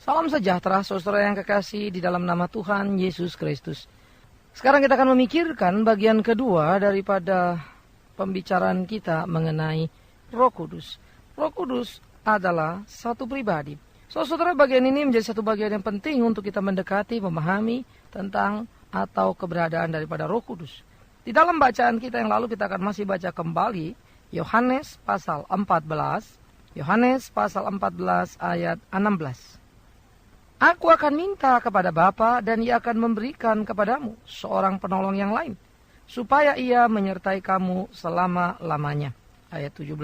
Salam sejahtera saudara yang kekasih di dalam nama Tuhan Yesus Kristus. Sekarang kita akan memikirkan bagian kedua daripada pembicaraan kita mengenai Roh Kudus. Roh Kudus adalah satu pribadi. Saudara, bagian ini menjadi satu bagian yang penting untuk kita mendekati, memahami tentang atau keberadaan daripada Roh Kudus. Di dalam bacaan kita yang lalu kita akan masih baca kembali Yohanes pasal 14. Yohanes pasal 14 ayat 16. Aku akan minta kepada Bapa dan Ia akan memberikan kepadamu seorang penolong yang lain, supaya Ia menyertai kamu selama-lamanya. Ayat 17,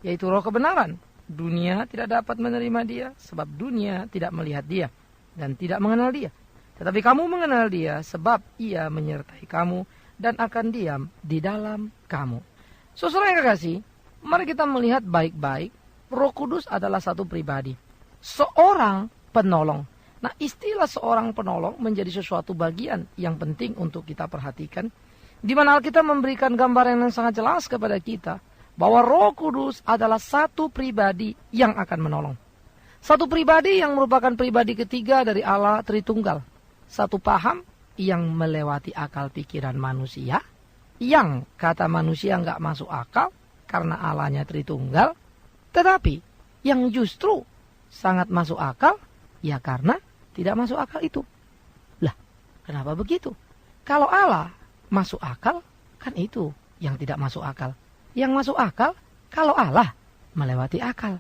yaitu Roh kebenaran. Dunia tidak dapat menerima Dia, sebab dunia tidak melihat Dia dan tidak mengenal Dia. Tetapi kamu mengenal Dia, sebab Ia menyertai kamu dan akan diam di dalam kamu. Saudara yang kekasih, mari kita melihat baik-baik. Roh Kudus adalah satu pribadi, seorang penolong. Nah, istilah seorang penolong menjadi sesuatu bagian yang penting untuk kita perhatikan, di mana Alkitab memberikan gambaran yang sangat jelas kepada kita bahwa Roh Kudus adalah satu pribadi yang akan menolong. Satu pribadi yang merupakan pribadi ketiga dari Allah Tritunggal. Satu paham yang melewati akal pikiran manusia, yang kata manusia nggak masuk akal karena Allahnya Tritunggal, tetapi yang justru sangat masuk akal, ya karena tidak masuk akal itu. Lah, kenapa begitu? Kalau Allah masuk akal, kan itu yang tidak masuk akal. Yang masuk akal, kalau Allah melewati akal.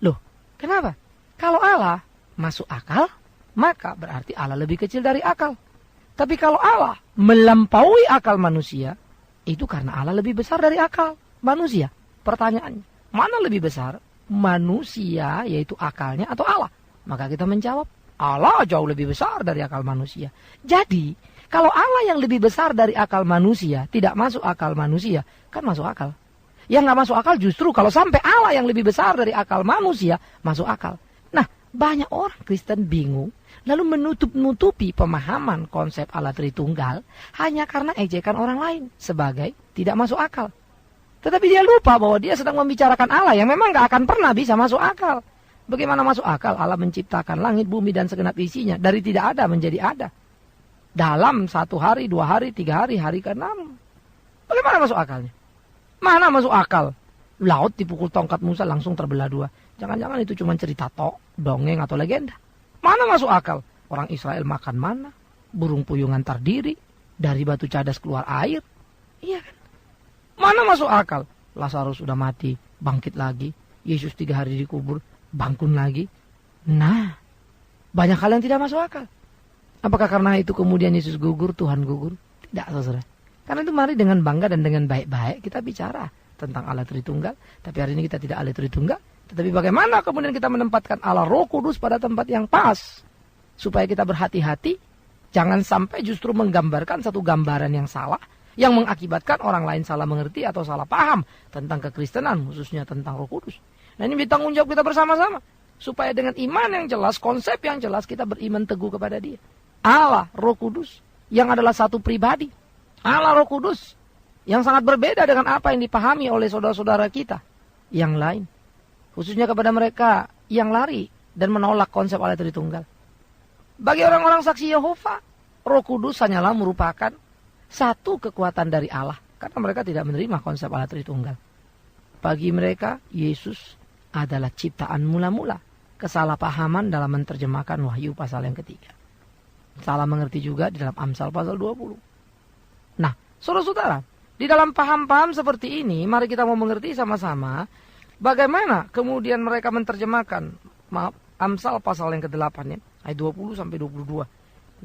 Loh, kenapa? Kalau Allah masuk akal, maka berarti Allah lebih kecil dari akal. Tapi kalau Allah melampaui akal manusia, itu karena Allah lebih besar dari akal manusia. Pertanyaannya, mana lebih besar? Manusia, yaitu akalnya, atau Allah? Maka kita menjawab, Allah jauh lebih besar dari akal manusia. Jadi, kalau Allah yang lebih besar dari akal manusia tidak masuk akal manusia, kan masuk akal. Yang nggak masuk akal justru kalau sampai Allah yang lebih besar dari akal manusia masuk akal. Nah, banyak orang Kristen bingung, lalu menutup-nutupi pemahaman konsep Allah Tritunggal hanya karena ejekan orang lain sebagai tidak masuk akal. Tetapi dia lupa bahwa dia sedang membicarakan Allah yang memang nggak akan pernah bisa masuk akal. Bagaimana masuk akal Allah menciptakan langit, bumi, dan segenap isinya dari tidak ada menjadi ada dalam 1 hari, 2 hari, 3 hari, hari ke-6. Bagaimana masuk akalnya? Mana masuk akal? Laut dipukul tongkat Musa langsung terbelah 2. Jangan-jangan itu cuma cerita dongeng atau legenda. Mana masuk akal? Orang Israel makan mana? Burung puyungan terdiri, dari batu cadas keluar air. Iya kan? Mana masuk akal? Lazarus sudah mati, bangkit lagi. Yesus 3 hari dikubur, bangkun lagi. Nah, banyak hal yang tidak masuk akal. Apakah karena itu kemudian Yesus gugur, Tuhan gugur? Tidak, saudara. Karena itu mari dengan bangga dan dengan baik-baik kita bicara tentang Allah Tritunggal. Tapi hari ini kita tidak Allah Tritunggal. Tetapi bagaimana kemudian kita menempatkan Allah Roh Kudus pada tempat yang pas. Supaya kita berhati-hati. Jangan sampai justru menggambarkan satu gambaran yang salah. Yang mengakibatkan orang lain salah mengerti atau salah paham tentang kekristenan. Khususnya tentang Roh Kudus. Nah, ini bertanggung jawab kita bersama-sama. Supaya dengan iman yang jelas, konsep yang jelas, kita beriman teguh kepada Dia. Allah Roh Kudus yang adalah satu pribadi. Allah Roh Kudus yang sangat berbeda dengan apa yang dipahami oleh saudara-saudara kita yang lain. Khususnya kepada mereka yang lari dan menolak konsep Allah Tritunggal. Bagi orang-orang saksi Yehova, Roh Kudus hanyalah merupakan satu kekuatan dari Allah. Karena mereka tidak menerima konsep Allah Tritunggal. Bagi mereka, Yesus adalah ciptaan mula-mula. Kesalahpahaman dalam menerjemahkan Wahyu pasal yang ketiga. Salah mengerti juga di dalam Amsal pasal 20. Nah, saudara-saudara, di dalam paham-paham seperti ini, mari kita mau mengerti sama-sama bagaimana kemudian mereka menerjemahkan Amsal pasal yang ke-8 ya, ayat 20 sampai 22.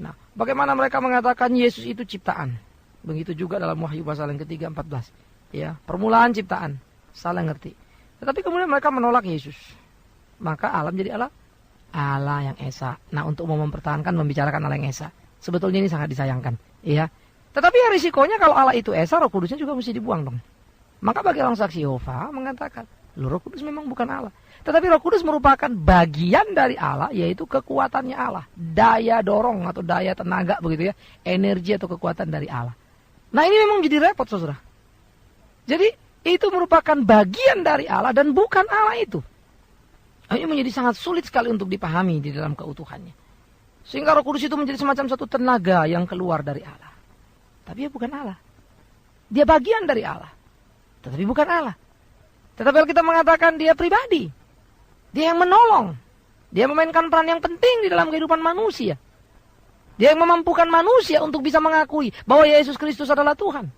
Nah, bagaimana mereka mengatakan Yesus itu ciptaan. Begitu juga dalam Wahyu pasal yang ketiga 14. Ya, permulaan ciptaan. Salah ngerti. Tetapi kemudian mereka menolak Yesus. Maka Allah menjadi Allah yang Esa. Nah, untuk mau mempertahankan membicarakan Allah yang Esa. Sebetulnya ini sangat disayangkan, ya. Tetapi ya risikonya kalau Allah itu Esa, Roh Kudusnya juga mesti dibuang dong. Maka bagi orang saksi Yehova mengatakan, Roh Kudus memang bukan Allah. Tetapi Roh Kudus merupakan bagian dari Allah, yaitu kekuatannya Allah. Daya dorong atau daya tenaga begitu ya. Energi atau kekuatan dari Allah. Nah, ini memang jadi repot, saudara. Jadi, itu merupakan bagian dari Allah dan bukan Allah itu. Ini menjadi sangat sulit sekali untuk dipahami di dalam keutuhannya. Sehingga Roh Kudus itu menjadi semacam satu tenaga yang keluar dari Allah. Tapi dia bukan Allah. Dia bagian dari Allah. Tetapi bukan Allah. Tetapi kita mengatakan dia pribadi. Dia yang menolong. Dia memainkan peran yang penting di dalam kehidupan manusia. Dia yang memampukan manusia untuk bisa mengakui bahwa Yesus Kristus adalah Tuhan.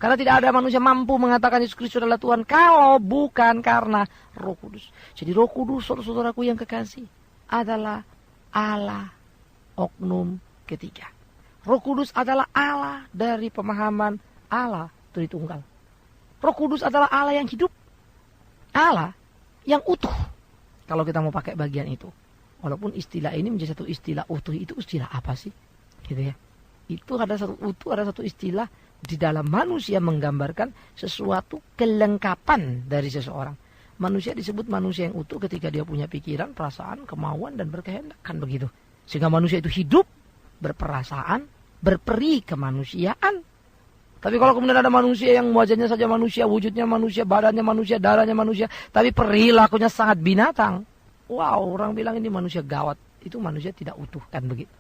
Karena tidak ada manusia mampu mengatakan Yesus Kristus adalah Tuhan kalau bukan karena Roh Kudus. Jadi Roh Kudus, saudara-saudaraku yang kekasih, adalah Allah oknum ketiga. Roh Kudus adalah Allah dari pemahaman Allah Tritunggal. Roh Kudus adalah Allah yang hidup. Allah yang utuh. Kalau kita mau pakai bagian itu. Walaupun istilah ini menjadi satu istilah utuh, itu istilah apa sih? Gitu ya. Itu ada satu utuh, ada satu istilah di dalam manusia menggambarkan sesuatu kelengkapan dari seseorang. Manusia disebut manusia yang utuh ketika dia punya pikiran, perasaan, kemauan, dan berkehendak. Kan begitu. Sehingga manusia itu hidup, berperasaan, berperi kemanusiaan. Tapi kalau kemudian ada manusia yang wajahnya saja manusia, wujudnya manusia, badannya manusia, darahnya manusia, tapi perilakunya sangat binatang. Wow, orang bilang ini manusia gawat. Itu manusia tidak utuh, kan begitu.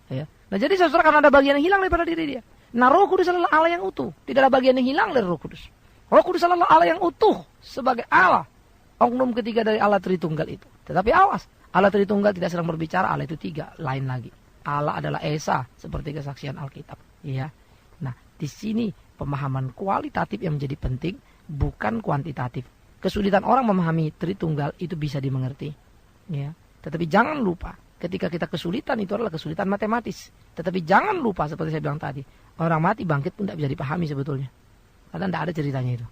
Ya. Nah jadi saudara, karena ada bagian yang hilang daripada diri dia. Nah Roh Kudus adalah Allah yang utuh. Tidak ada bagian yang hilang dari Roh Kudus. Roh Kudus adalah Allah yang utuh sebagai Allah. Oknum ketiga dari Allah Tritunggal itu. Tetapi awas, Allah Tritunggal tidak sedang berbicara Allah itu tiga, lain lagi. Allah adalah Esa, seperti kesaksian Alkitab. Ya. Nah di sini pemahaman kualitatif yang menjadi penting, bukan kuantitatif. Kesulitan orang memahami Tritunggal itu bisa dimengerti. Ya, tetapi jangan lupa ketika kita kesulitan itu adalah kesulitan matematis. Tetapi jangan lupa seperti saya bilang tadi, orang mati bangkit pun tidak bisa dipahami sebetulnya. Karena tidak ada ceritanya itu.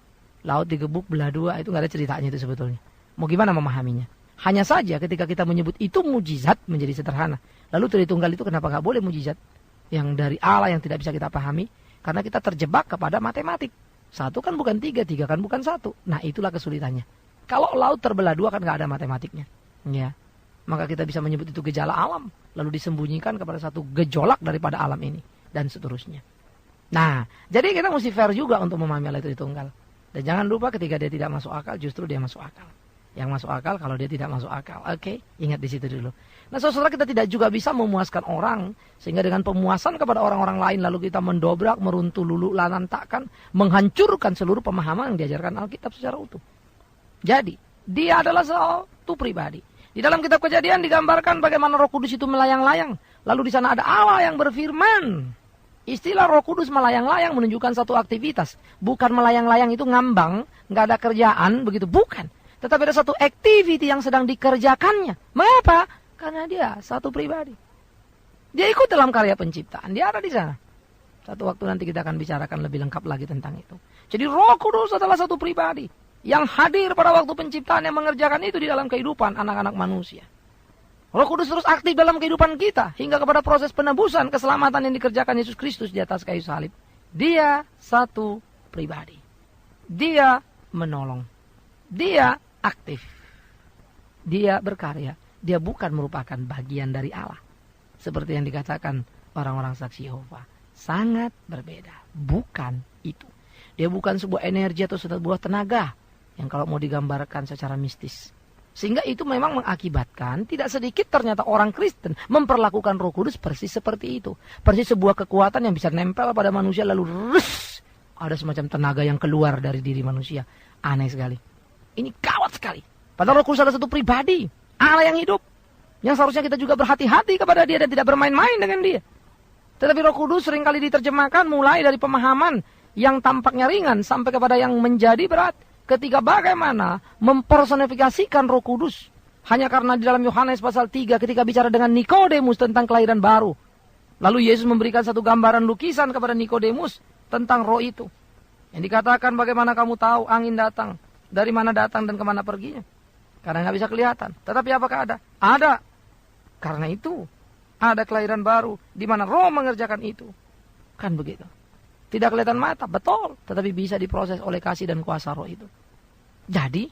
Laut digebuk belah dua itu nggak ada ceritanya itu sebetulnya. Mau gimana memahaminya? Hanya saja ketika kita menyebut itu mujizat menjadi sederhana. Lalu Tritunggal itu kenapa nggak boleh mujizat? Yang dari Allah yang tidak bisa kita pahami, karena kita terjebak kepada matematik. Satu kan bukan tiga, tiga kan bukan satu. Nah itulah kesulitannya. Kalau laut terbelah dua kan nggak ada matematiknya. Ya, maka kita bisa menyebut itu gejala alam, lalu disembunyikan kepada satu gejolak daripada alam ini, dan seterusnya. Nah, jadi kita mesti fair juga untuk memahami Allah Tritunggal. Dan jangan lupa ketika dia tidak masuk akal, justru dia masuk akal. Yang masuk akal kalau dia tidak masuk akal. Oke, ingat di situ dulu. Nah, saudara, kita tidak juga bisa memuaskan orang, sehingga dengan pemuasan kepada orang-orang lain, lalu kita mendobrak, meruntuh, lulu, lanantakan, menghancurkan seluruh pemahaman yang diajarkan Alkitab secara utuh. Jadi, dia adalah satu pribadi. Di dalam kitab Kejadian digambarkan bagaimana Roh Kudus itu melayang-layang. Lalu di sana ada Allah yang berfirman. Istilah Roh Kudus melayang-layang menunjukkan satu aktivitas. Bukan melayang-layang itu ngambang, nggak ada kerjaan, begitu. Bukan. Tetapi ada satu activity yang sedang dikerjakannya. Mengapa? Karena dia satu pribadi. Dia ikut dalam karya penciptaan. Dia ada di sana. Satu waktu nanti kita akan bicarakan lebih lengkap lagi tentang itu. Jadi Roh Kudus adalah satu pribadi yang hadir pada waktu penciptaan, yang mengerjakan itu di dalam kehidupan anak-anak manusia. Roh Kudus terus aktif dalam kehidupan kita hingga kepada proses penebusan keselamatan yang dikerjakan Yesus Kristus di atas kayu salib. Dia satu pribadi. Dia menolong. Dia aktif. Dia berkarya. Dia bukan merupakan bagian dari Allah. Seperti yang dikatakan orang-orang saksi Yehova. Sangat berbeda. Bukan itu. Dia bukan sebuah energi atau sebuah tenaga yang kalau mau digambarkan secara mistis. Sehingga itu memang mengakibatkan tidak sedikit ternyata orang Kristen memperlakukan Roh Kudus persis seperti itu. Persis sebuah kekuatan yang bisa nempel pada manusia lalu ada semacam tenaga yang keluar dari diri manusia. Aneh sekali. Ini gawat sekali. Padahal Roh Kudus adalah satu pribadi, Allah yang hidup, yang seharusnya kita juga berhati-hati kepada dia dan tidak bermain-main dengan dia. Tetapi Roh Kudus seringkali diterjemahkan mulai dari pemahaman yang tampaknya ringan sampai kepada yang menjadi berat. Ketika bagaimana mempersonifikasikan Roh Kudus. Hanya karena di dalam Yohanes pasal 3 ketika bicara dengan Nikodemus tentang kelahiran baru. Lalu Yesus memberikan satu gambaran lukisan kepada Nikodemus tentang roh itu. Yang dikatakan bagaimana kamu tahu angin datang, dari mana datang dan kemana perginya. Karena nggak bisa kelihatan. Tetapi apakah ada? Ada. Karena itu ada kelahiran baru di mana roh mengerjakan itu. Kan begitu. Tidak kelihatan mata, betul. Tetapi bisa diproses oleh kasih dan kuasa roh itu. Jadi,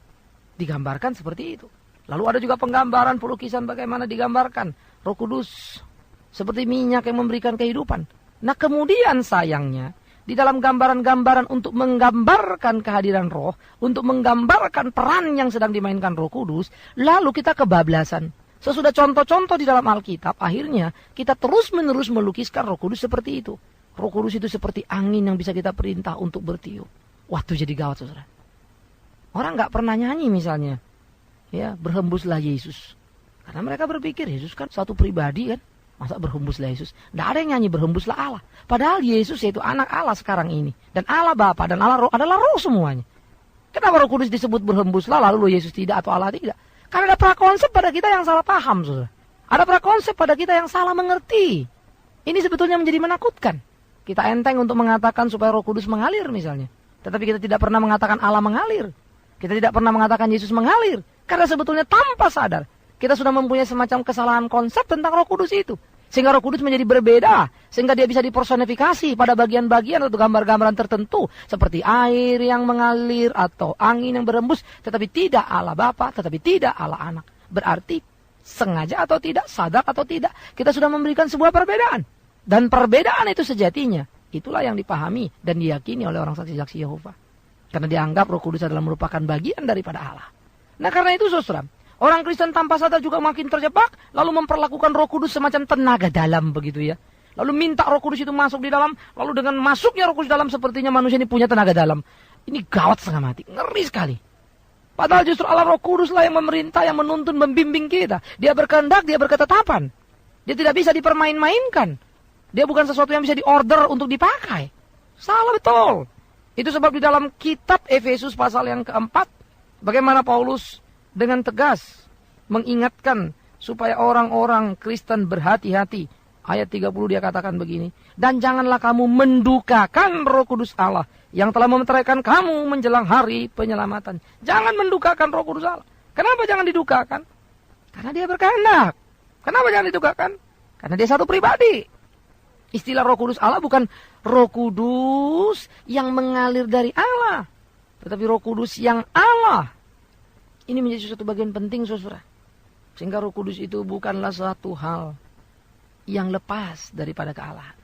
digambarkan seperti itu. Lalu ada juga penggambaran, pelukisan bagaimana digambarkan Roh Kudus. Seperti minyak yang memberikan kehidupan. Nah kemudian sayangnya, di di dalam gambaran-gambaran untuk menggambarkan kehadiran roh, untuk menggambarkan peran yang sedang dimainkan Roh Kudus, lalu kita kebablasan. Sesudah contoh-contoh di dalam Alkitab, akhirnya kita terus-menerus melukiskan Roh Kudus seperti itu. Roh Kudus itu seperti angin yang bisa kita perintah untuk bertiup. Wah, itu jadi gawat, saudara. Orang nggak pernah nyanyi misalnya, ya, berhembuslah Yesus. Karena mereka berpikir Yesus kan satu pribadi kan, masa berhembuslah Yesus? Nggak ada yang nyanyi berhembuslah Allah. Padahal Yesus yaitu anak Allah sekarang ini. Dan Allah Bapa dan Allah Roh adalah roh semuanya. Kenapa Roh Kudus disebut berhembuslah lalu Yesus tidak atau Allah tidak? Karena ada prakonsep pada kita yang salah paham, saudara. Ada prakonsep pada kita yang salah mengerti. Ini sebetulnya menjadi menakutkan. Kita enteng untuk mengatakan supaya Roh Kudus mengalir misalnya. Tetapi kita tidak pernah mengatakan Allah mengalir. Kita tidak pernah mengatakan Yesus mengalir. Karena sebetulnya tanpa sadar, kita sudah mempunyai semacam kesalahan konsep tentang Roh Kudus itu. Sehingga Roh Kudus menjadi berbeda. Sehingga dia bisa dipersonifikasi pada bagian-bagian atau gambar-gambaran tertentu. Seperti air yang mengalir atau angin yang berembus. Tetapi tidak Allah Bapa, tetapi tidak Allah Anak. Berarti sengaja atau tidak, sadar atau tidak, kita sudah memberikan sebuah perbedaan. Dan perbedaan itu sejatinya, itulah yang dipahami dan diyakini oleh orang saksi-saksi Yehova. Karena dianggap Roh Kudus adalah merupakan bagian daripada Allah. Nah karena itu saudara, orang Kristen tanpa sadar juga makin terjebak, lalu memperlakukan Roh Kudus semacam tenaga dalam begitu ya. Lalu minta Roh Kudus itu masuk di dalam, lalu dengan masuknya Roh Kudus dalam sepertinya manusia ini punya tenaga dalam. Ini gawat setengah mati, ngeri sekali. Padahal justru Allah Roh Kudus lah yang memerintah, yang menuntun, membimbing kita. Dia berkehendak, dia berketetapan. Dia tidak bisa dipermain-mainkan. Dia bukan sesuatu yang bisa diorder untuk dipakai. Salah betul. Itu sebab di dalam kitab Efesus pasal yang keempat, bagaimana Paulus dengan tegas mengingatkan supaya orang-orang Kristen berhati-hati. Ayat 30 dia katakan begini, dan janganlah kamu mendukakan Roh Kudus Allah yang telah memeteraikan kamu menjelang hari penyelamatan. Jangan mendukakan Roh Kudus Allah. Kenapa jangan didukakan? Karena dia berkehendak. Kenapa jangan didukakan? Karena dia satu pribadi. Istilah Roh Kudus Allah bukan Roh Kudus yang mengalir dari Allah, tetapi Roh Kudus yang Allah. Ini menjadi suatu bagian penting, saudara. Sehingga Roh Kudus itu bukanlah suatu hal yang lepas daripada kealahan.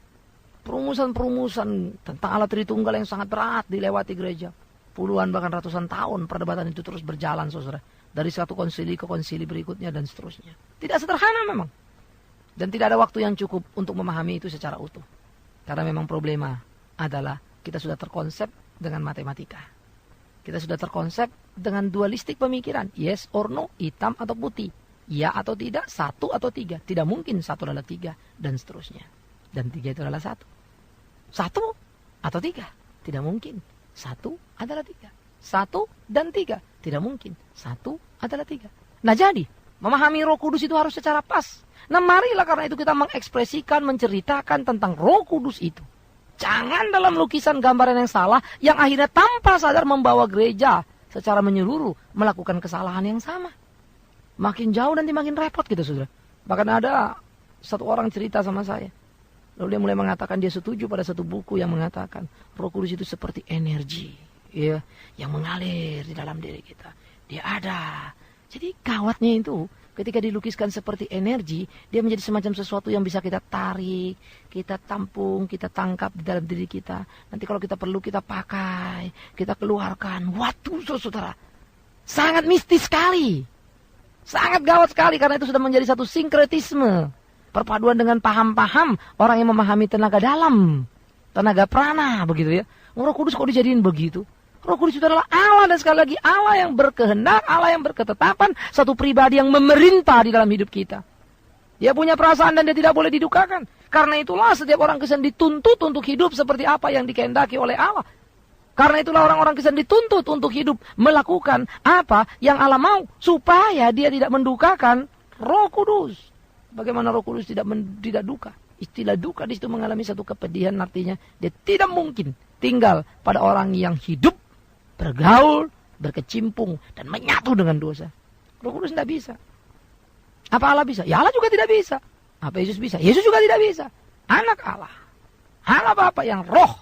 Perumusan-perumusan tentang Allah Tritunggal yang sangat berat dilewati gereja. Puluhan bahkan ratusan tahun perdebatan itu terus berjalan, saudara. Dari satu konsili ke konsili berikutnya dan seterusnya. Tidak sederhana memang. Dan tidak ada waktu yang cukup untuk memahami itu secara utuh. Karena memang problema adalah kita sudah terkonsep dengan matematika. Kita sudah terkonsep dengan dualistik pemikiran. Yes or no, hitam atau putih. Ya atau tidak, satu atau tiga. Tidak mungkin satu adalah tiga, dan seterusnya. Dan tiga itu adalah satu. Satu atau tiga, tidak mungkin. Satu adalah tiga. Satu dan tiga, tidak mungkin. Satu adalah tiga. Nah jadi, memahami Roh Kudus itu harus secara pas. Nah marilah karena itu kita mengekspresikan, menceritakan tentang Roh Kudus itu. Jangan dalam lukisan gambaran yang salah, yang akhirnya tanpa sadar membawa gereja secara menyeluruh melakukan kesalahan yang sama. Makin jauh nanti makin repot gitu, saudara. Bahkan ada satu orang cerita sama saya. Lalu dia mulai mengatakan dia setuju pada satu buku yang mengatakan Roh Kudus itu seperti energi, ya, yang mengalir di dalam diri kita. Dia ada. Jadi gawatnya itu ketika dilukiskan seperti energi, dia menjadi semacam sesuatu yang bisa kita tarik, kita tampung, kita tangkap di dalam diri kita. Nanti kalau kita perlu kita pakai, kita keluarkan. Waduh, saudara, sangat mistis sekali. Sangat gawat sekali karena itu sudah menjadi satu sinkretisme. Perpaduan dengan paham-paham orang yang memahami tenaga dalam, tenaga prana begitu ya. Roh Kudus kok dijadiin begitu? Roh Kudus itu adalah Allah, dan sekali lagi Allah yang berkehendak, Allah yang berketetapan, satu pribadi yang memerintah di dalam hidup kita. Dia punya perasaan dan dia tidak boleh didukakan. Karena itulah setiap orang Kristen dituntut untuk hidup seperti apa yang dikehendaki oleh Allah. Karena itulah orang-orang Kristen dituntut untuk hidup melakukan apa yang Allah mau, supaya dia tidak mendukakan Roh Kudus. Bagaimana Roh Kudus tidak duka? Istilah duka di situ mengalami satu kepedihan, artinya dia tidak mungkin tinggal pada orang yang hidup, bergaul, berkecimpung, dan menyatu dengan dosa. Roh Kudus tidak bisa. Apa Allah bisa? Ya Allah juga tidak bisa. Apa Yesus bisa? Yesus juga tidak bisa. Anak Allah, Allah Bapa yang roh,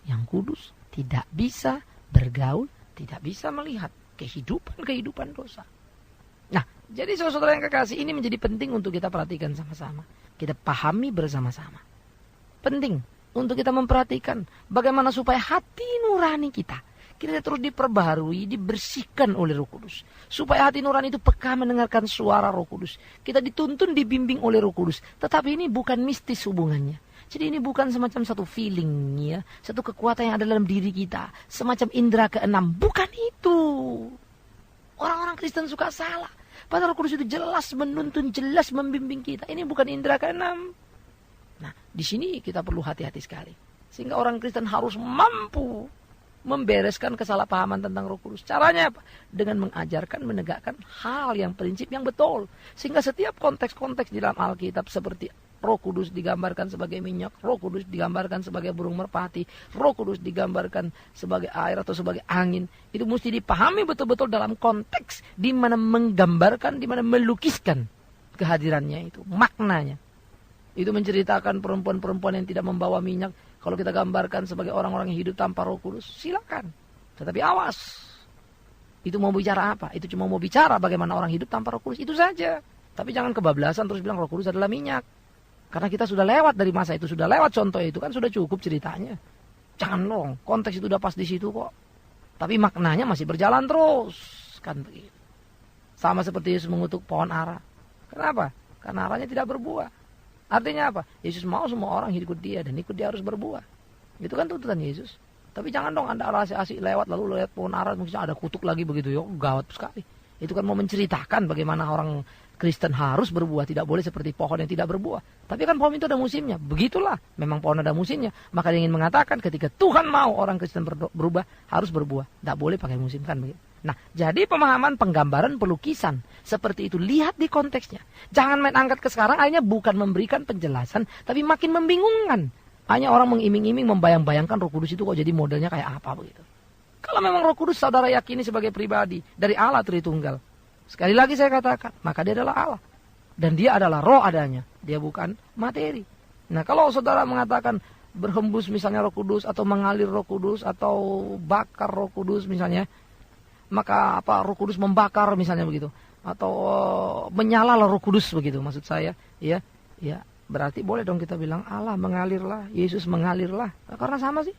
yang kudus, tidak bisa bergaul, tidak bisa melihat kehidupan dosa. Nah, jadi saudara yang kekasih, ini menjadi penting untuk kita perhatikan sama-sama. Kita pahami bersama-sama. Penting untuk kita memperhatikan bagaimana supaya hati nurani kita terus diperbaharui, dibersihkan oleh Roh Kudus. Supaya hati nurani itu peka mendengarkan suara Roh Kudus. Kita dituntun, dibimbing oleh Roh Kudus. Tetapi ini bukan mistis hubungannya. Jadi ini bukan semacam satu feeling, ya, satu kekuatan yang ada dalam diri kita, semacam indera keenam. Bukan itu. Orang-orang Kristen suka salah. Padahal Roh Kudus itu jelas menuntun, jelas membimbing kita. Ini bukan indera keenam. Nah, di sini kita perlu hati-hati sekali. Sehingga orang Kristen harus mampu membereskan kesalahpahaman tentang Roh Kudus. Caranya apa? Dengan mengajarkan, menegakkan hal yang prinsip yang betul. Sehingga setiap konteks-konteks di dalam Alkitab seperti Roh Kudus digambarkan sebagai minyak, Roh Kudus digambarkan sebagai burung merpati, Roh Kudus digambarkan sebagai air atau sebagai angin. Itu mesti dipahami betul-betul dalam konteks di mana menggambarkan, di mana melukiskan kehadirannya itu, maknanya. Itu menceritakan perempuan-perempuan yang tidak membawa minyak. Kalau kita gambarkan sebagai orang-orang yang hidup tanpa Roh Kudus, silakan. Tetapi awas. Itu mau bicara apa? Itu cuma mau bicara bagaimana orang hidup tanpa Roh Kudus. Itu saja. Tapi jangan kebablasan terus bilang Roh Kudus adalah minyak. Karena kita sudah lewat dari masa itu. Sudah lewat contoh itu. Kan sudah cukup ceritanya. Jangan dong. Konteks itu udah pas di situ kok. Tapi maknanya masih berjalan terus. Kan begitu. Sama seperti Yesus mengutuk pohon ara. Kenapa? Karena aranya tidak berbuah. Artinya apa? Yesus mau semua orang ikut dia dan ikut dia harus berbuah. Itu kan tuntutan Yesus. Tapi jangan dong Anda asik lewat lalu lihat pohon ara mungkin ada kutuk lagi begitu ya, gawat sekali. Itu kan mau menceritakan bagaimana orang Kristen harus berbuah, tidak boleh seperti pohon yang tidak berbuah. Tapi kan pohon itu ada musimnya. Begitulah, memang pohon ada musimnya. Maka dia ingin mengatakan ketika Tuhan mau orang Kristen berubah harus berbuah. Tidak boleh pakai musim kan begitu. Nah, jadi pemahaman, penggambaran, pelukisan seperti itu lihat di konteksnya. Jangan main angkat ke sekarang, akhirnya bukan memberikan penjelasan, tapi makin membingungkan. Hanya orang mengiming-iming, membayang-bayangkan Roh Kudus itu kok jadi modelnya kayak apa begitu. Kalau memang Roh Kudus saudara yakini sebagai pribadi dari Allah Tritunggal, sekali lagi saya katakan, maka dia adalah Allah. Dan dia adalah roh adanya, dia bukan materi. Nah, kalau saudara mengatakan berhembus misalnya Roh Kudus atau mengalir Roh Kudus atau bakar Roh Kudus misalnya, maka apa Roh Kudus membakar misalnya begitu atau menyala Roh Kudus begitu maksud saya ya berarti boleh dong kita bilang Allah mengalirlah, Yesus mengalirlah. Nah, karena sama sih.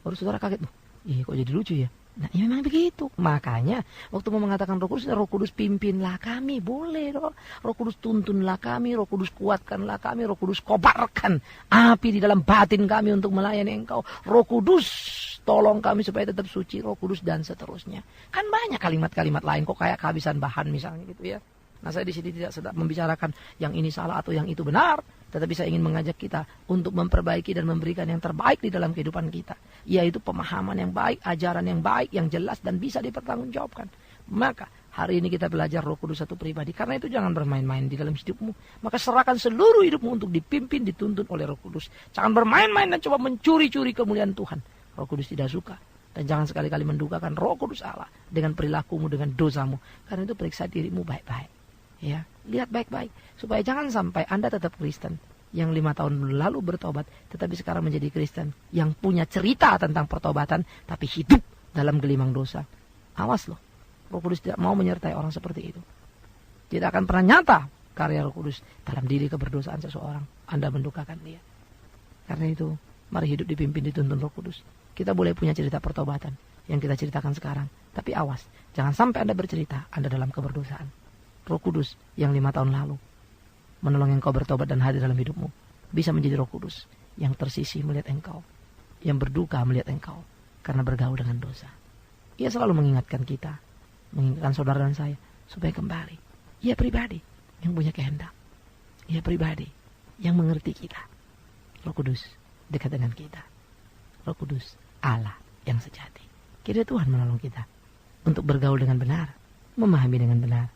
Baru saudara kaget, iya kok jadi lucu ya. Nah, ya memang begitu. Makanya waktu mau mengatakan Roh Kudus pimpinlah kami, boleh dong. Roh Kudus tuntunlah kami, Roh Kudus kuatkanlah kami, Roh Kudus kobarkan api di dalam batin kami untuk melayani Engkau. Roh Kudus tolong kami supaya tetap suci, Roh Kudus dan seterusnya. Kan banyak kalimat-kalimat lain kok kayak kehabisan bahan misalnya gitu ya. Nah, saya di sini tidak sedang membicarakan yang ini salah atau yang itu benar, tetapi saya ingin mengajak kita untuk memperbaiki dan memberikan yang terbaik di dalam kehidupan kita, yaitu pemahaman yang baik, ajaran yang baik, yang jelas dan bisa dipertanggungjawabkan. Maka hari ini kita belajar Roh Kudus satu pribadi. Karena itu jangan bermain-main di dalam hidupmu. Maka serahkan seluruh hidupmu untuk dipimpin, dituntun oleh Roh Kudus. Jangan bermain-main dan coba mencuri-curi kemuliaan Tuhan. Roh Kudus tidak suka. Dan jangan sekali-kali mendukakan Roh Kudus Allah dengan perilakumu, dengan dosamu. Karena itu periksa dirimu baik-baik. Ya, lihat baik-baik supaya jangan sampai Anda tetap Kristen yang 5 tahun lalu bertobat tetapi sekarang menjadi Kristen yang punya cerita tentang pertobatan tapi hidup dalam gelimang dosa. Awas loh, Roh Kudus tidak mau menyertai orang seperti itu. Tidak akan pernah nyata karya Roh Kudus dalam diri keberdosaan seseorang. Anda mendukakan dia. Karena itu, mari hidup dipimpin dituntun Roh Kudus. Kita boleh punya cerita pertobatan yang kita ceritakan sekarang, tapi awas, jangan sampai Anda bercerita Anda dalam keberdosaan. Roh Kudus yang 5 tahun lalu menolong engkau bertobat dan hadir dalam hidupmu bisa menjadi Roh Kudus yang tersisih melihat engkau, yang berduka melihat engkau karena bergaul dengan dosa. Ia selalu mengingatkan kita, mengingatkan saudara dan saya supaya kembali. Ia pribadi yang punya kehendak. Ia pribadi yang mengerti kita. Roh Kudus dekat dengan kita. Roh Kudus Allah yang sejati. Kiranya Tuhan menolong kita untuk bergaul dengan benar, memahami dengan benar,